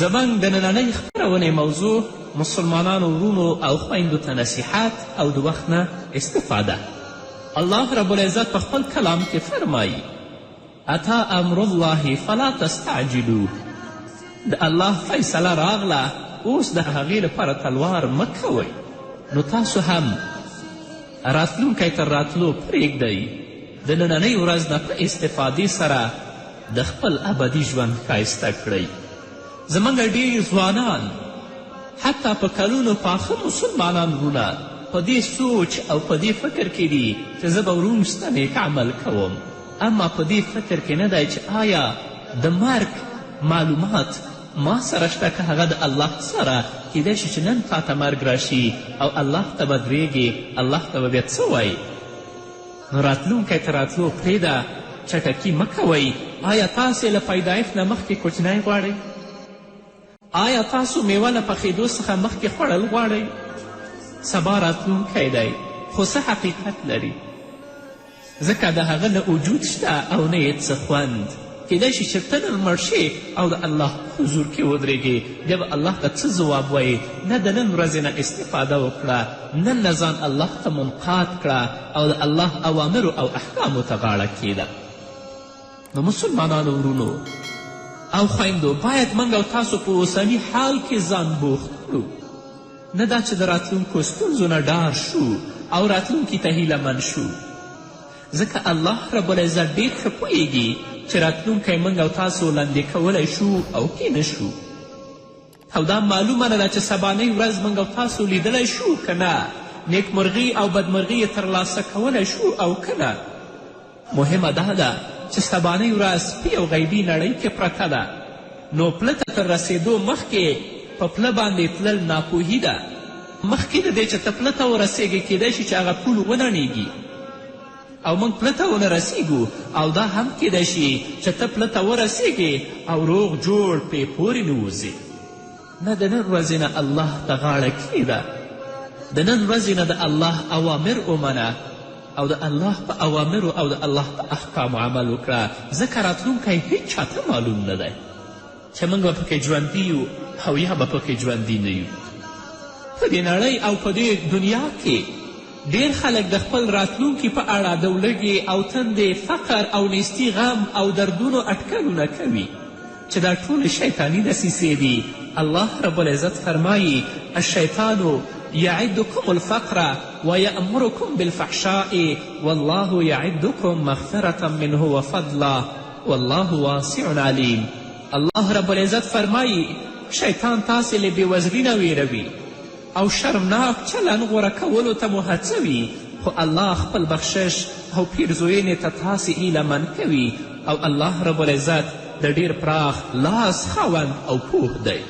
زموږ د نننۍ خپرونې موضوع مسلمانانو ورونو او خویندو ته نصیحت او د وخت نه استفاده. الله رب العزت په خپل کلام کې فرمایي اتا امر الله فلا تستعجلوه. د الله فیصله راغله، اوس د هغې لپاره تلوار مه کوئ. نو تاسو هم راتلونکی تر راتلو پرېږدئ. د نننۍ ورځ نه په استفادې سره د خپل ابدي ژوند ښایسته کړئ. زموږ ډېر ځوانان حتی په کلونو پاخه مسلمانان وروڼه په دې سوچ او په دې فکر کې دي چې زه به وروسته نیک عمل کوم، اما په دې فکر کې نه دی چې آیا د مرګ معلومات ما سره شته که هغه د الله سره. کیدای شي چې نن تا ته مرګ راشي او الله ته به درېږې، الله ته به بیا څه وایي؟ نو راتلونکی تر راتلو پرېږده، چټکي مه کوئ. آیا تاسې له پیدایښت نه مخکې کوچنی غواړئ؟ آیا تاسو میوه له پخېدو څخه مخکې خوړل غواړئ؟ سبا راتلونکی دی خو څه حقیقت لري؟ ځکه د هغه نه وجود شته او نه یې څه خوند. کیدای شي چې ته نن مړ شې او د الله حضور کې ودرېږې، بیا به الله ته څه ځواب وایې؟ نه د نن ورځې نه استفاده وکړه، نن نه ځان الله ته منقاد کړه او د الله اوامرو او احکامو ته غاړه کیده. نو مسلمانانو ورونو او خویندو، باید موږ او تاسو په اوسني حال کې ځان بوخت کړو. نه دا چې د راتلونکو ستونزو نه ډار شو او راتلونکي ته هیله من شو، ځکه الله رب العزت ډېر ښه پوهیږي چې راتلونکی موږ او تاسو لاندې کولی شو او کې نه شو. او دا معلومه نه ده چې سبانۍ ورځ موږ او تاسو لیدلی شو که نه، نیکمرغي او بدمرغي یې ترلاسه کولی شو او که نه. مهمه دا ده چې سبانۍ ورځ په یو غیبي نړۍ کې پرته ده، نو پله ته تر رسېدو مخکې په پله باندې تلل ناپوهي ده. مخکې د دې چې ته پله ته ورسېږې کیدای شي چې هغه پول ونړېږي او موږ پله ته ونه رسیږو، او دا هم کیدای شي چې ته پله ته ورسیږې او روغ جوړ پې پورې نوځې. نه د نن ورځې نه الله ته غاړه کیږده، د نن ورځې نه د الله اوامر ومنه او د الله په اوامرو او د الله په احکامو عمل وکړه، ځکه راتلونکی هیچ چاته معلوم نه دی چې موږ به پکې ژوندي یو او یا به پکې ژوندي نه یو. په دې نړۍ او په دې دنیا کې ډېر خلک د خپل راتلونکي په اړه د ولږې او تندې، فقر او نیستي، غم او دردونو اټکلونه کوي چې دا ټولې شیطاني دسیسې دي. الله رب العزت فرمایي الشیطان یعدکم الفقر ویأمرکم بالفحشاء والله یعدکم مغفرة منه وفضلا والله واسع علیم. الله رب العزت فرمایي شیطان تاسې له بېوزلي نه ویروي او شرمناک چلن غوره کولو ته مو هڅوي، خو الله خپل بخشش او پیرزوینې ته تاسې هیله من کوي او الله رب العزت د ډېر پراخ لاس خاوند او پوه دی.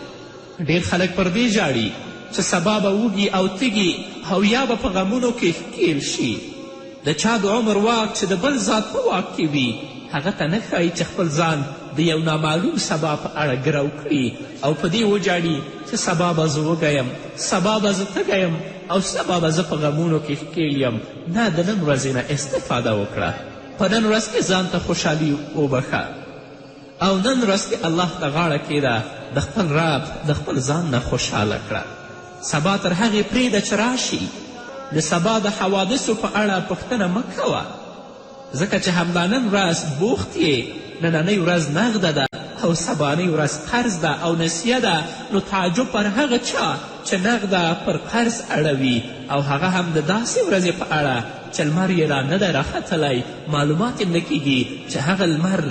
ډېر خلک پر دې ژاړي چې سبا به وږي او تږي او یا به په غمونو کې ښکیل شي. د چا د عمر واک چې د بل ذات په واک کې وي، هغه ته نه ښایي چې خپل ځان د یو نامعلوم سبا په اړه ګرو کړي او په دې وجاړي چې سبا به زه وږی یم، سبا به زه تږی یم او سبا به زه په غمونو کې ښکیل یم. نه، د نن ورځې نه استفاده وکړه. په نن ورځ کې ځان ته خوشحالي وبښه او نن ورځ کې الله ته غاړه کیده، د خپل رب د خپل ځان نه خوشحاله کړه. سبا تر هغې پرېږده چې راشي. د سبا د حوادثو په اړه پوښتنه مه کوه، ځکه چې همدا نن ورځ بوخت یې، نننۍ ورځ نغده ده او سبانۍ ورځ قرض ده او نسیه ده. نو تعجب پر هغه چا چې نغده پر قرض اړوي او هغه هم د داسې ورځې په اړه چې لمر یې را نه دی راختلی، معلومات یې نه کیږي چې هغه لمر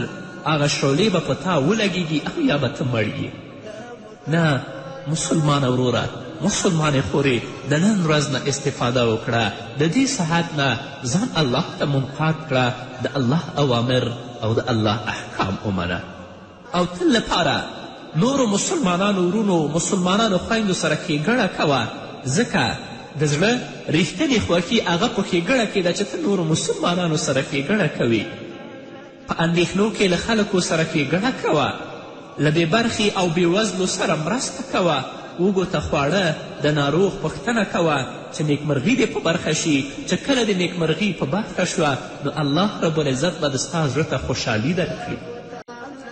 هغه شعلې به په تا ولګیږي او یا به ته مړ یې. نه مسلمانه وروره، مسلمانې خورې، د نن ورځ نه استفاده وکړه، د دې ساعت نه ځان الله ته منقاد کړه، د الله اوامر او د الله احکام ومنه او تل لپاره نورو مسلمانانو ورونو، مسلمانانو خویندو سره ښېګڼه کوه، ځکه د زړه ریښتینې خوښي هغه په ښېګڼه کې ده چې ته نورو مسلمانانو سره ښېګڼه کوي. په اندېښنو کې له خلکو سره ښېګڼه کوه، له بې برخې او بې وزلو سره مرسته کوه، وږو ته خواړه، د ناروغ پوښتنه کوه چې نیکمرغي دې په برخه شي. چې کله د نیکمرغي په برخه شوه نو الله رب العزت به د ستا زړه ته خوشحالي درکړي.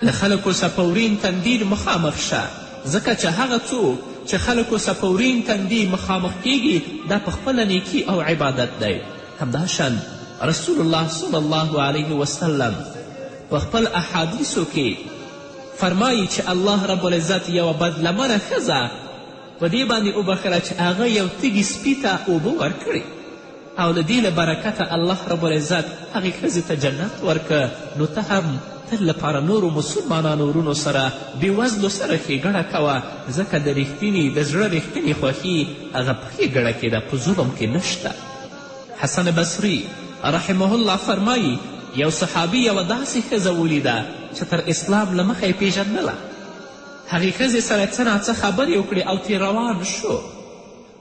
له خلکو سره په ورین تندیر مخامخ شه، ځکه چې هغه څوک چې خلکو صفورین تندي مخامخ کیږي دا په خپله نیکي او عبادت دی. همداشان رسول الله صلی الله علیه وسلم په خپل احادیثو کې فرمایي چې الله رب العزت یوه بدلمنه ښځه په دې باندې وبخله چې هغه یو تږي سپي ته اوبه ورکړي او له دې له برکته الله رب العزت هغې ښځې ته جنت ورکه. نو ته هم تل لپاره نورو مسلمانانو ورونو سره بېوزلو سره ښېګڼه کوه، ځکه د رښتینې د زړه رښتینې خوښي هغه په ښېګڼه کې ده، په ظلم کې نشته. حسن بصري رحمه الله فرمایي یو صحابي یوه داسې ښځه ولیده چې تر اسلام له مخه یې پیژندله. هغې ښځې سره څه ناڅه خبرې وکړې او ترې روان شو،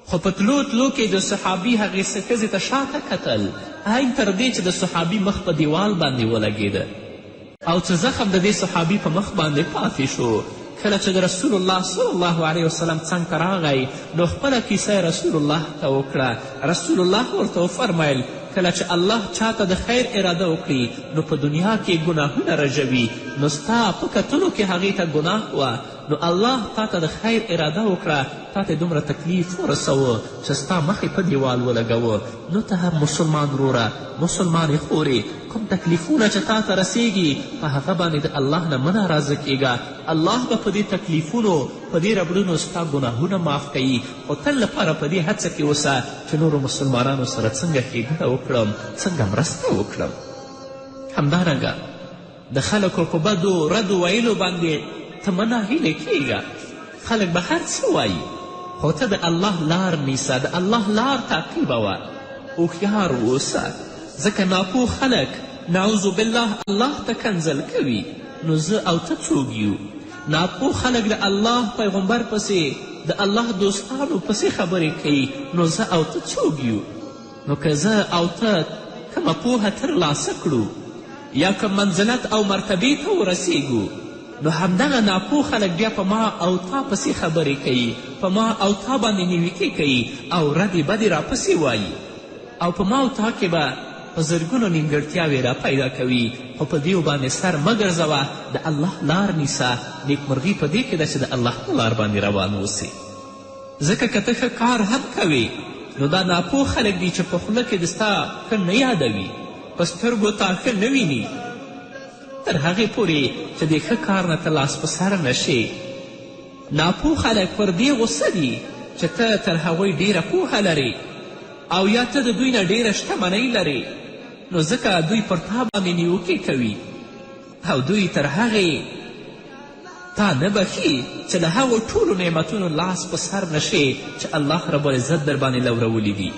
خو په تلو تلو کې د صحابي هغې ښځې ته شاته کتل، عین تر دې چې د صحابي مخ په دیوال باندې ولګېده او څه زخم د دې صحابي په مخ باندې پاتې شو. کله چې د رسول الله صلی الله علیه وسلم څنګ ته راغی نو خپله کیسه رسول الله ته وکړه. رسول الله ورته وفرمیل کله چې الله چاته د خیر اراده وکړي نو په دنیا کې ګناهونه رژوي، نو ستا په کتلو کې هغې ته ګناه وه، نو الله تا ته د خیر اراده وکړه، تا ته دومره تکلیف ورسوه چې ستا مخې په دیوال ولګوه. نو ته هم مسلمان وروره، مسلمانې خورې، کوم تکلیفونه چې تا ته رسیږي په هغه باندې د الله نه مه ناراضه کیږه. الله به په دې تکلیفونو په دې ربړونو ستا ګناهونه معاف کوي، خو تل لپاره په دې هڅه کې اوسه چې نورو مسلمانانو سره څنګه ښېګڼه وکړم، څنګه مرسته وکړم. همدارنګه د خلکو په بدو ردو ویلو باندې ته مه ناهیلې کیږه. خلک به هر څه وایي، خو ته د الله لار نیسه، د الله لار تعقیبوه، هوښیار اوسه، ځکه ناپوه خلک نعوذ بالله الله ته کنځل کوي. نو زه او ته څوک یو؟ ناپوه خلک د الله پیغمبر پسې د الله دوستانو پسې خبرې کوي، نو زه او ته څوک یو؟ نو که زه او ته کومه پوهه ترلاسه کړو یا کوم منزلت او مرتبې ته ورسیږو، نو همدغه ناپوه خلک بیا په ما او تا پسې خبرې کوي، په ما او تا باندې نیوکې کوي او ردې بدې راپسې وایي، او په ما او تا کې به په زرګونو نیمګړتیاوې را پیدا کوي. خو په دیو باندې سر مه ګرځوه، د الله لار نیسه. نیکمرغي په دې کې ده چې د الله په لار باندې روان اوسې، ځکه که ته ښه کار هم کوې نو دا ناپوه خلک دي چې په خوله کې د ستا ښه نه یادوي، په سترګو تا ښه نه ویني، تر هغې پورې چې د ښه کار نه ته لاس په سر نشې. ناپوه خلک پر دې غصه دي چې ته تر هغوی ډیره پوهه لرې او یا ته د دوی نه ډیره شتمنۍ لرې، نو ځکه دوی پر تا باندې نیوکې کوي او دوی تر هغې تا نه بخي چې له هغو ټولو نعمتونو لاس په سر نشې چې الله رب العزت در باندې لورولي دي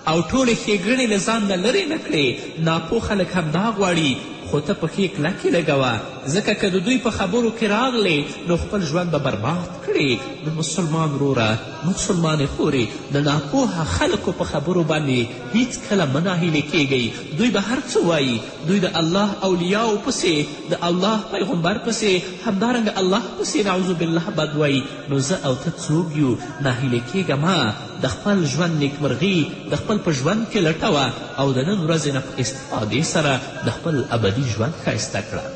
او ټولې ښېګڼې له ځان نه لرې نه کړې. ناپوه خلک همدا غواړي، خو ته په ښې کلکې لګوه، ځکه که د دوی په خبرو کې راغلې نو خپل ژوند به برباد کړې. نو مسلمان وروره، مسلمانې خورې، د ناپوهه خلکو په خبرو باندې هیڅکله مه ناهیلې کیږئ. دوی به هر څه وایي، دوی د الله اولیاو پسې، د الله پیغمبر پسې، همدارنګه الله پسې نعوذ بالله بد وایي. نو زه او ته څوک یو؟ ناهیلې کیږه مه، د خپل ژوند نیکمرغي د خپل په ژوند کې لټوه او د نن ورځې نه په استفادې سره د خپل ابدي ژوند ښایسته کړه،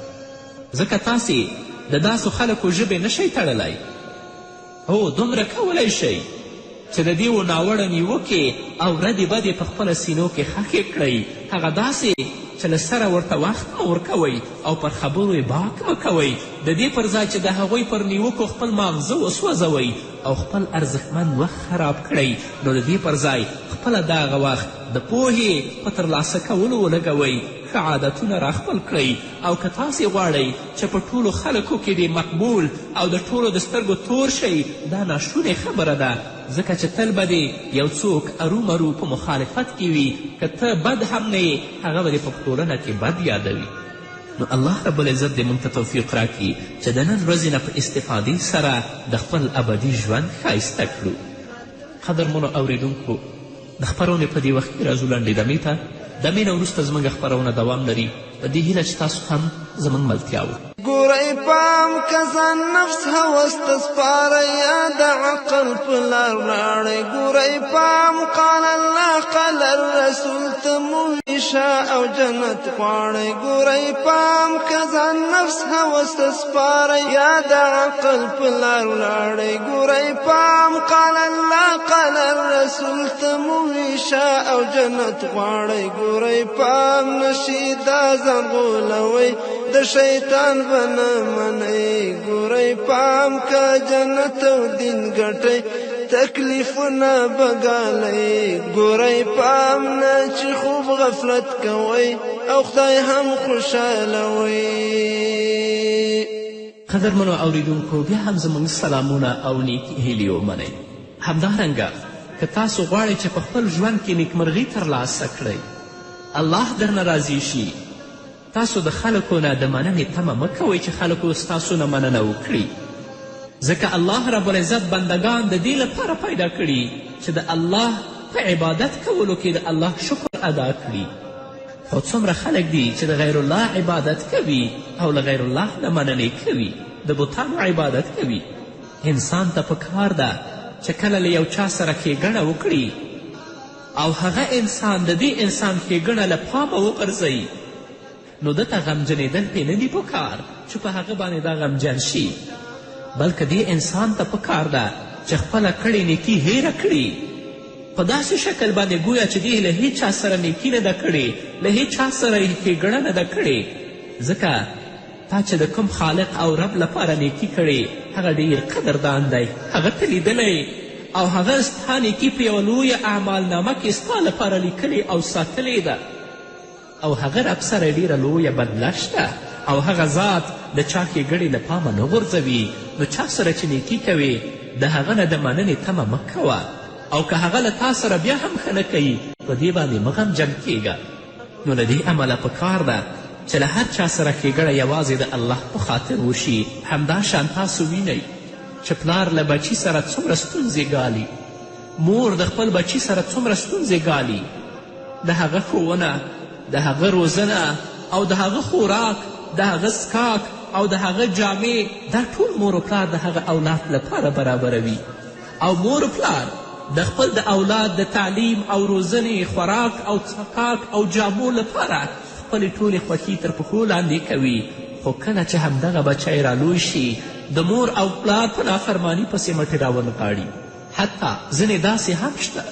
ځکه تاسې د داسو خلکو ژبې نشئ تړلی. هو دومره کولی شئ چې د دې ناوړه نیوکې او ردې بدې په خپله سینو کې ښخې کړئ، هغه داسې چې له سره ورته وخت مه ورکوئ او پر خبرو یې باک مه کوئ، د دې پر ځای چې د هغوی پر نیوکو خپل ماغزه وسوځوئ او خپل ارزښتمن وخت خراب کړئ، نو د دې پر ځای خپله دغه وخت د پوهې په ترلاسه کولو ولګوئ، ښه عادتونه راخپل کړئ. او که تاسې غواړئ چې په ټولو خلکو کې دې مقبول او د ټولو د سترګو تور شئ، دا ناشونې خبره ده، ځکه چې تل به دې یو څوک ارومرو په مخالفت کې وي. که ته بد هم نه یې، هغه به دې په ټولنه کې بد یادوي. نو الله رب العزت دې موږ ته توفیق راکړي چې د نن ورځې نه په استفادې سره د خپل ابدي ژوند ښایسته کړو. قدرمنو اوریدونکو، د خپرونې په دې وخت کې راځو لنډې دمې ته. دمې نه وروسته زموږ خپرونه دوام لري، په دې هیله چې تاسو هم زموږ ملتیا وکړئ. پام که ځان نفس هوس ته سپاره یا د عقل په لار لاړئ ګورئ پام قال الله قال الرسول ته مو ویشه او جنت غواړئ ګورئ پام که ځان نفس هوس ته سپاره یا د عقل په لار لاړئ ګورئ پام قال الله قال الرسول ته مو ویشه او جنت غواړئ ګورئ پام نشي دا ځان غولوئ د شیطان به نه منئ ګورئ پام که جنت او دین ګټئ تکلیفونه به ګالئ ګورئ پام نه چې خوب غفلت کوئ او خدای هم خوشحالوئ. قدرمنو اوریدونکو بیا هم زموږ سلامونه او نیکې هیلې ومنئ. همدارنګه که تاسو غواړئ چې په خپل ژوند کې نیکمرغي ترلاسه کړئ، الله درنه راضي شي، تاسو د خلکو نه د مننې تمه مه کوئ چې خلکو ستاسو نه مننه وکړي، ځکه الله رب العزت بندگان د دې لپاره پیدا کړي چې د الله په عبادت کولو کې د الله شکر ادا کړي. خو څومره خلک دي چې د غیر الله عبادت کوي او له غیر الله نه مننې کوي، د بتانو عبادت کوي. انسان ته پکار ده چې کله له یو چا سره ښېګڼه وکړي او هغه انسان د دې انسان ښېګڼه له پامه وغورځوي، نو دته غمجنېدل پرې نه دي پکار چې په هغه باندې دا غمجن شي، بلکې دې انسان ته پکار ده چې خپله کړې نیکي هیره کړي، په داسې شکل باندې ګویا چې دې له هیچ چا سره نیکي نه ده کړې، له هیچ چا سره یې ښېګڼه نه ده کړې، ځکه تا چې د کوم خالق او رب لپاره نیکي کړې هغه ډېر قدردان دی، هغه ته لیدلی او هغه ستا نیکي په یوه لویه اعمالنامه کې ستا لپاره لیکلې او ساتلې ده، او هغه رب سره ډېره لویه بدله شته، او هغه ذات د چا ښېګڼې له پامه نه غورځوي. نو چا سره چې نیکي کوې د هغه نه د مننې تمه مه کوه، او که هغه له تا سره بیا هم ښه نه کوي په دې باندې مه غمجن کیږه. نو له دې امله پکار ده چې له هر چا سره ښېګڼه یوازې د الله په خاطر وشي. همداشان تاسو وینئ چې پلار له بچي سره څومره ستونزې ګالي، مور د خپل بچي سره څومره ستونزې ګالي، د هغه ښوونه، د هغه روزنه او د هغه خوراک، د هغه څښاک او د هغه جامې، دا ټول مور و پلار د هغه اولاد لپاره برابروي، او مور و پلار د خپل د اولاد د تعلیم او روزنې، خوراک او څښاک او جامو لپاره خپلې ټولې خوښي تر پښو لاندې کوي. خو کله چې همدغه بچی رالوی شي د مور او پلار په نافرماني پسې مټې راونغاړي، حتی ځینې داسې هم شته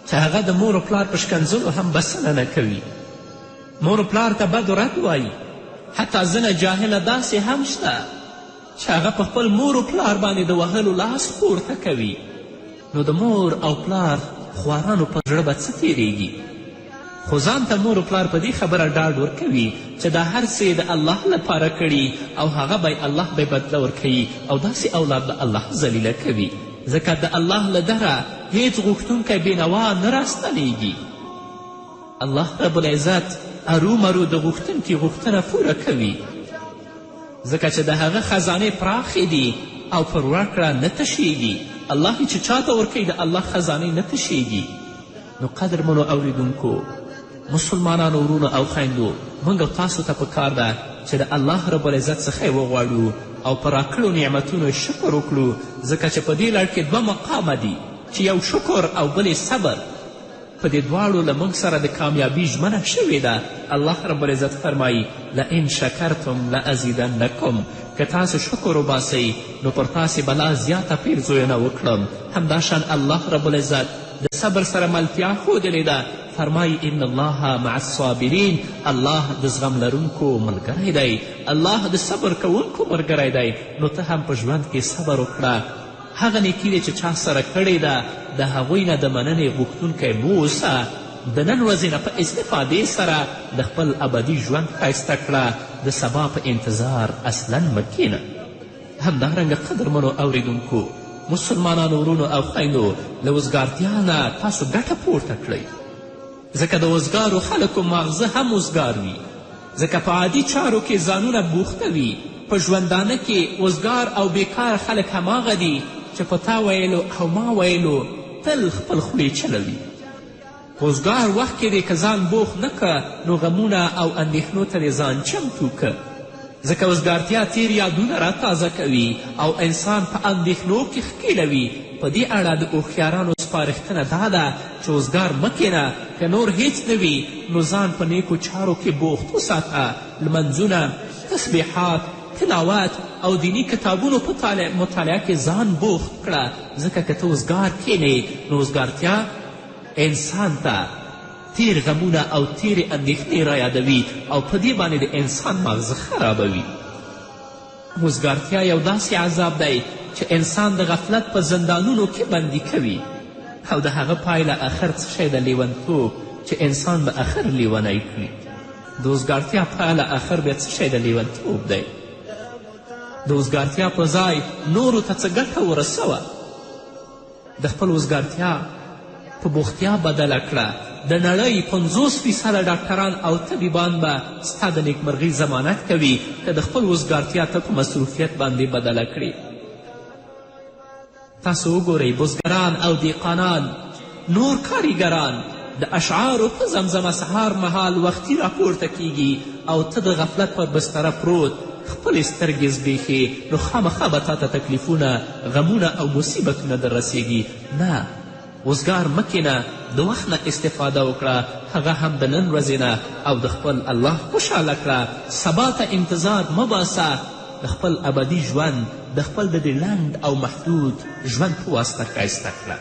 چې هغه د مور و پلار په شکنځلو هم بسنه نه کوي، مور و پلار ته بد و رد وایي. حتی ځینه جاهله داسې هم شته چې هغه په خپل مور و پلار باندې د وهلو لاس پورته کوي. نو د مور او پلار خوارانو په زړه به څه تیریږي؟ خو ځان ته مور و پلار په دې خبره ډاډ ورکوي چې دا هر څه د الله لپاره کړي او هغه به الله به بدله ورکوي، او داسې اولاد به الله ذلیله کوي، ځکه د الله له دره هیڅ غوښتونکی بېنوا نه راستنیږي. الله رب العزت ارومرو د غوښتونکي غوښتنه پوره کوي، ځکه چې د هغه خزانې پراخې دي او پر ورکړه نه تشیږي. الله چې چاته ورکوي د الله خزانې نه تشیږي. نو قدرمنو اوریدونکو، مسلمانانو ورونو او خویندو، موږ او تاسو ته پکار ده چې د الله رب العزت څخه یې وغواړو او په راکړو نعمتونو شکر وکړو، ځکه چې په دې لړ کې دوه مقامه دي چې یو شکر او بل صبر. په دې دواړو له موږ سره د کامیابي ژمنه شوې ده. الله رب العزت فرمایي لئن شکرتم لازیدنکم، که تاسو شکر وباسئ نو پر تاسې به لا زیاته پیرزوینه وکړم. همداشان الله رب العزت د صبر سره ملتیا ښودلې ده. فرمایي ان الله مع الصابرین، الله د زغم لرونکو ملګری دی، الله د صبر کوونکو ملګری دی. نو ته هم په ژوند کې صبر وکړه. هغه نیکي دی چې چا سره کړې ده د هغوی نه د مننې غوښتونکی مو اوسه. د نن ورځې نه په استفادې سره د خپل ابدي ژوند ښایسته کړه، د سبا په انتظار اصلا مه کښېنه. همدارنګه قدرمنو اوریدونکو، مسلمانانو ورونو او خویندو، له وزګارتیا نه تاسو ګټه پورته کړئ، ځکه د وزګارو خلکو ماغزه هم وزګار وي، ځکه په عادي چارو کې ځانونه بوخته وي. په ژوندانه کې وزګار او بیکار خلک هماغه دي چې په تا ویلو او ما ویلو تل خپل خولې چلوي. په وزګار وخت کې دې که ځان بوخ نه که نو غمونه او اندېښنو ته دې ځان چمتو که. ځکه وزګارتیا تیر یادونه راتازه کوي او انسان په اندېښنو کې ښکېلوي. په دې اړه د هوښیارانو سپارښتنه دا ده چې وزګار مه کښېنه، که نور هیڅ نه وي نو ځان په نیکو چارو کې بوخت وساته. لمنځونه، تسبیحات، تلاوت او دینی کتابونو په مطالعه کې ځان بوخت کړه، ځکه که ته وزګار کښېنې نو وزګارتیا انسان ته تیر غمونه او تیرې اندېښنې رایادوي او په دې باندې د انسان مغزه خرابوي. وزګارتیا یو داسې عذاب دی چې انسان د غفلت په زندانونو کې بندي کوي او د هغه پایله اخر څه شی د لیونتوب چې انسان به اخر لیونی کړي. د وزګارتیا پایله اخر بیا څه شی د لیونتوب دی. د وزګارتیا په ځای نورو ته څه ګټه ورسوه. د خپل وزګارتیا په بوختیا بدله کړه. د نړۍ 50% ډاکټران او طبیبان به ستا د نیکمرغۍ ضمانت کوي که د خپل وزګارتیا ته په مصروفیت باندې بدله کړي. تاسو وګورئ بزګران او دیقانان، نور کاریګران د اشعارو په زمزمه سهار مهال وختي راپورته کیږي او ته د غفلت پر بستره پروت خپلې سترګې زبېښې، نو خامخا به تا ته تکلیفونه، غمونه او مصیبتونه در رسیږي. نه، وزګار مه کښېنه، د وخت نه استفاده وکړه، هغه هم د نن ورځې نه، او د خپل الله خوشحاله کړه. سبا ته انتظار مه باسه، د خپل ابدي ژوند، د خپل د دې لنډ او محدود ژوند په واسطه ښایسته کړه.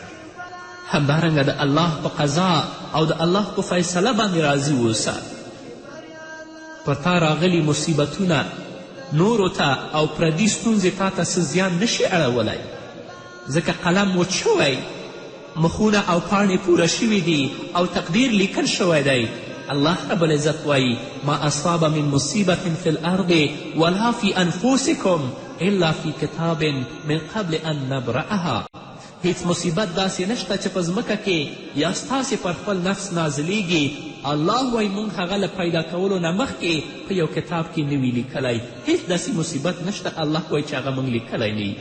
همدارنګه د الله په قضا او د الله په فیصله باندې راضي اوسه. پر تا راغلي مصیبتونه نورو ته او پردي ستونزې تا ته څه زیان نشي اړولی، ځکه قلم وچ شوی، مخونه او پاڼې پوره شوي دي او تقدیر لیکل شوی دی. الله رب العزت وایي ما اصاب من مصیبت فی الارض ولا فی انفسکم الا فی کتاب من قبل ان نبرأها. هیڅ مصیبت داسې نشته چې په ځمکه کې یا ستاسې پر خپل نفس نازلیږي. الله وایي موږ هغه له پیدا کولو نه مخکې په یو کتاب کې نه وي لیکلی. هیڅ داسې مصیبت نشته الله وایي چې هغه موږ لیکلی نه.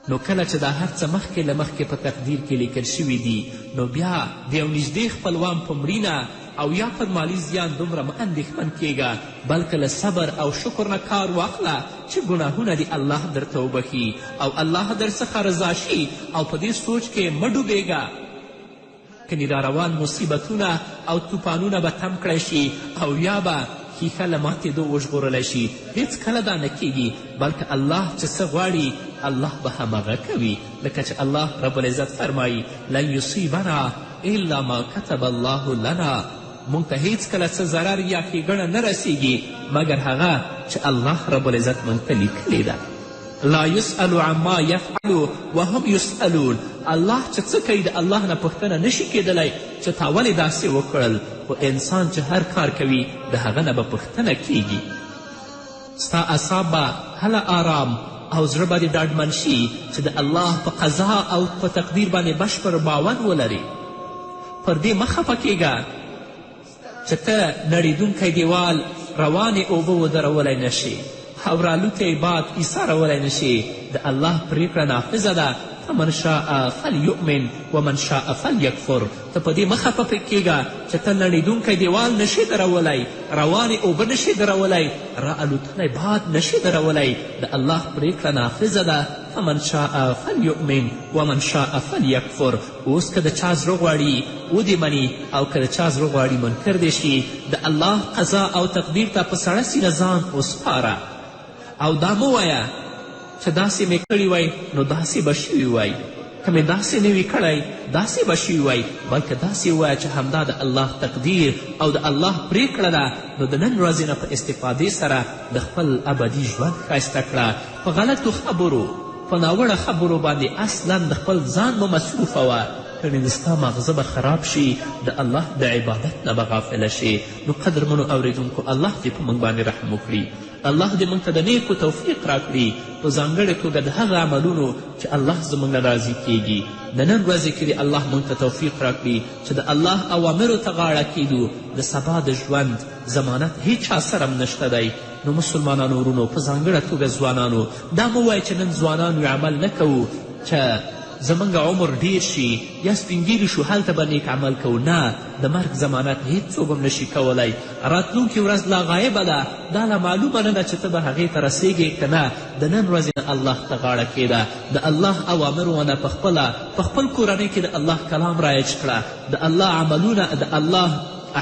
نو کله چې دا هر څه مخکې له مخکې په تقدیر کې لیکل شوي دي، نو بیا د یو نږدې خپلوان په مړینه او یا پر مالی زیان دومره مه اندېښمن کیږه، بلکې له صبر او شکر نه کار واخله چې ګناهونه دې الله درته وبخي او الله در څخه رضا شي، او په دې سوچ کې مه ډوبېږه کنې را روان مصیبتونه او توپانونه به تم کړی شي او یا به ښیښه له ماتېدو وژغورلی شي. هیڅکله دا نه کیږي، بلکې الله چې څه غواړي الله به همغه کوي. لکه چې الله رب العزت فرمایي لن یصیبنا الا ما کتب الله لنا. موږ ته هیڅکله څه ضرر یا ښېګڼه نه رسیږي مګر هغه چې الله رب العزت موږ ته لیکلې ده. لا یسأل عما یفعلو وهم یسألون. الله چې څه کوي د الله نه پوښتنه نشي کیدلی چې تا ولې داسې وکړل، خو انسان چې هر کار کوي د هغه نه به پوښتنه کیږي. ستا اعصاب به هله آرام او زړه به دې ډاډمن شي چې د الله په قضا او په تقدیر باندې بشپړ باور ولري. پر دې مه خفه کیږه چې ته نړېدونکی دیوال روانې اوبه ودرولی نشي او رالوتی باد ایسارولی نشي. د الله پریکړه نافظه ده. فمن شاء فلیؤمن ومن شاء فلیکفر. ته په دې مه خفه کیږه چې ته نړېدونکی دیوال نشي درولی، روانې اوبه نشي درولی، راالوتلی باد نشي درولی. د الله پریکړه نافظه ده. فمن شاء فلیؤمن ومن شاء فلیکفر. اوس که د چا زړه غواړي ودې مني او که د چا زړه غواړي منکر دې شي. د الله قضا او تقدیر ته په سړه سینه ځان وسپاره او دا مه وایه چې داسې مې کړي وای نو داسې به شوي وای، که مې داسې نه وي کړی داسې به شوي وای، بلکې داسې ووایه چې همدا د الله تقدیر او د الله پریکړه ده. نو د نن ورځې نه په استفادې سره د خپل ابدي ژوند ښایسته کړه. په غلطو خبرو، په ناوړه خبرو باندې اصلا د خپل ځان مه مصروفوه، کنې ستا مغزه به خراب شي، د الله د عبادت نه به غافله شي. نو قدرمنو اورېدونکو الله دې په موږ باندې رحم وکړي. الله دې موږ ته د نیکو توفیق راکړي، په ځانګړې توګه د هغه عملونو چې الله زموږ نه راضي کیږي. د نن ورځې کې دې الله موږ ته توفیق راکړي چې د الله اوامرو ته غاړه کیدو. د سبا د ژوند ضمانت هیچ چا سره هم نشته دی. نو مسلمانانو ورونو، په ځانګړه توګه ځوانانو، دا مه وایئ چې نن ځوانان عمل نه کوو چې زموږ عمر ډیر شي یا سپینګیري شو هلته به نیک عمل کوو. نه، د مرګ ضمانت هیڅوک هم نشي کولی. راتلونکې ورځ لا غایبه ده، دا لا معلومه نه ده چې ته به هغې ته رسیږې که نه. د نن ورځې نه الله ته غاړه کښېږده، د الله اوامرو ونه په خپل کورنۍ کې د الله کلام رایج کړه، د الله عملونه، د الله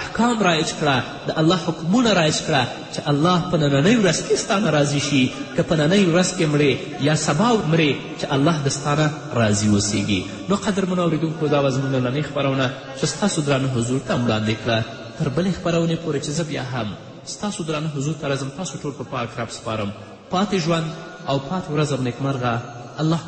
احکام رایج کړه، د الله حکمونه رایج کړه چې الله په نننۍ ورځ کې ستا نه راضي شي. که په نننۍ ورځ کې مړې یا سبا مرې چې الله د ستا نه راضي اوسیږي. نو قدرمنو اورېدونکو، دا وه زموږ نننۍ خپرونه چې ستاسو درانه حضور ته وړاندې کړه. تر بلې خپرونې پورې چې زه بیا هم ستاسو درانه حضور ته راځم، تاسو ټول په پاک رب سپارم. پاتې ژوند او پاتې ورځ نیکمرغه. الله